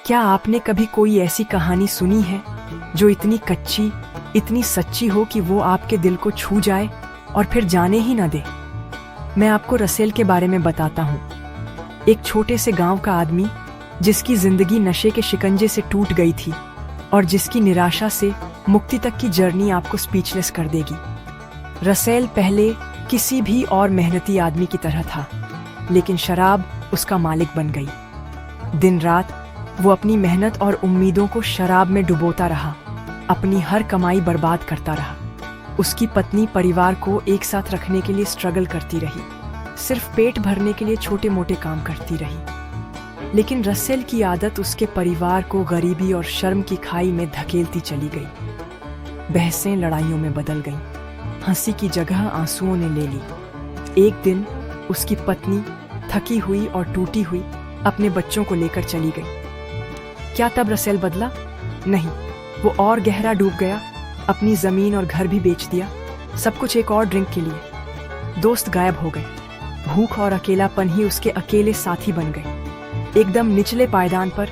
क्या आपने कभी कोई ऐसी कहानी सुनी है जो इतनी कच्ची, इतनी सच्ची हो कि वो आपके दिल को छू जाए और फिर जाने ही न दे? मैं आपको रसेल के बारे में बताता हूँ। एक छोटे से गांव का आदमी जिसकी जिंदगी नशे के शिकंजे से टूट गई थी और जिसकी निराशा से मुक्ति तक की जर्नी आपको स्पीचलेस कर देगी। रसेल पहले किसी भी और मेहनती आदमी की तरह था, लेकिन शराब उसका मालिक बन गई। दिन रात वो अपनी मेहनत और उम्मीदों को शराब में डुबोता रहा, अपनी हर कमाई बर्बाद करता रहा। उसकी पत्नी परिवार को एक साथ रखने के लिए स्ट्रगल करती रही, सिर्फ पेट भरने के लिए छोटे मोटे काम करती रही। लेकिन रसेल की आदत उसके परिवार को गरीबी और शर्म की खाई में धकेलती चली गई। बहसें लड़ाइयों में बदल गईं, हंसी की जगह आंसुओं ने ले ली। एक दिन उसकी पत्नी थकी हुई और टूटी हुई अपने बच्चों को लेकर चली गई। क्या तब रसेल बदला? नहीं, वो और गहरा डूब गया, अपनी जमीन और घर भी बेच दिया, सब कुछ एक और ड्रिंक के लिए। दोस्त गायब हो गए, भूख और अकेलापन ही उसके अकेले साथी बन गए। एकदम निचले पायदान पर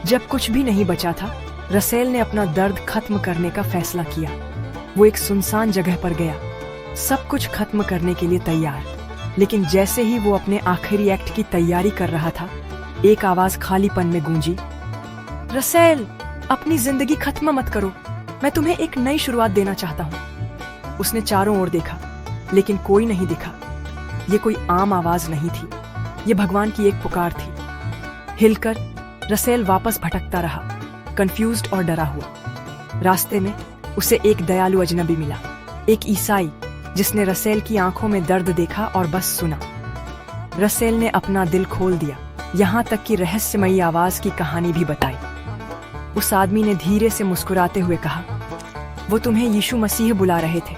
जब कुछ भी नहीं बचा था, रसेल ने अपना दर्द खत्म करने का फैसला किया। वो एक सुनसान जगह पर गया, सब कुछ खत्म करने के लिए तैयार। लेकिन जैसे ही वो अपने आखिरी एक्ट की तैयारी कर रहा था, एक आवाज खालीपन में गूंजी, रसेल, अपनी जिंदगी खत्म मत करो, मैं तुम्हें एक नई शुरुआत देना चाहता हूँ। उसने चारों ओर देखा, लेकिन कोई नहीं दिखा। ये कोई आम आवाज नहीं थी, ये भगवान की एक पुकार थी। हिलकर रसेल वापस भटकता रहा, कंफ्यूज्ड और डरा हुआ। रास्ते में उसे एक दयालु अजनबी मिला, एक ईसाई जिसने रसेल की आंखों में दर्द देखा और बस सुना। रसेल ने अपना दिल खोल दिया, यहाँ तक कि रहस्यमयी आवाज की कहानी भी बताई। उस आदमी ने धीरे से मुस्कुराते हुए कहा, वो तुम्हें यीशु मसीह बुला रहे थे,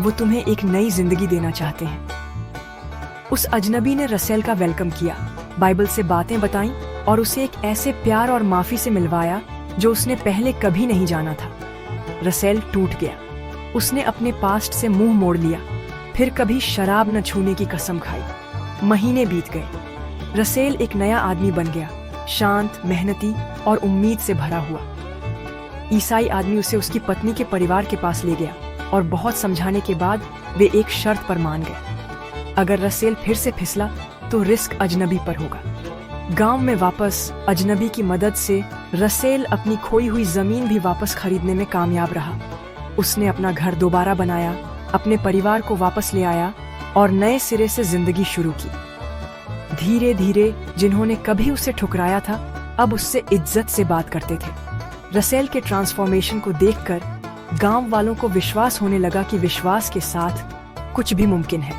वो तुम्हें एक नई जिंदगी देना चाहते हैं। उस अजनबी ने रसेल का वेलकम किया, बाइबल से बातें बताईं और उसे एक ऐसे प्यार और माफी से मिलवाया जो उसने पहले कभी नहीं जाना था। रसेल टूट गया, उसने अपने पास्ट से मुंह मोड़ लिया, फिर कभी शराब न छूने की कसम खाई। महीने बीत गए, रसेल एक नया आदमी बन गया, शांत, मेहनती और उम्मीद से भरा हुआ। ईसाई आदमी उसे उसकी पत्नी के परिवार के पास ले गया और बहुत समझाने के बाद वे एक शर्त पर मान गए। अगर रसेल फिर से फिसला तो रिस्क अजनबी पर होगा। गांव में वापस अजनबी की मदद से रसेल अपनी खोई हुई जमीन भी वापस खरीदने में कामयाब रहा। उसने अपना घर दोबारा बनाया, अपने परिवार को वापस ले आया और नए सिरे से जिंदगी शुरू की। धीरे धीरे जिन्होंने कभी उसे ठुकराया था, अब उससे इज्जत से बात करते थे। रसेल के ट्रांसफॉर्मेशन को देखकर गांव वालों को विश्वास होने लगा कि विश्वास के साथ कुछ भी मुमकिन है।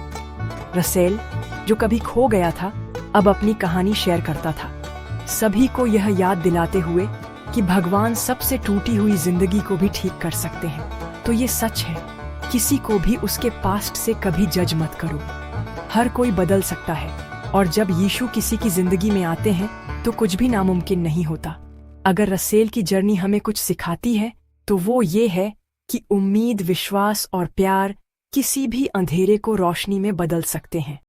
रसेल, जो कभी खो गया था, अब अपनी कहानी शेयर करता था, सभी को यह याद दिलाते हुए कि भगवान सबसे टूटी हुई जिंदगी को भी ठीक कर सकते हैं। तो ये सच है, किसी को भी उसके पास्ट से कभी जज मत करो। हर कोई बदल सकता है, और जब यीशु किसी की जिंदगी में आते हैं तो कुछ भी नामुमकिन नहीं होता। अगर रसेल की जर्नी हमें कुछ सिखाती है तो वो ये है कि उम्मीद, विश्वास और प्यार किसी भी अंधेरे को रोशनी में बदल सकते हैं।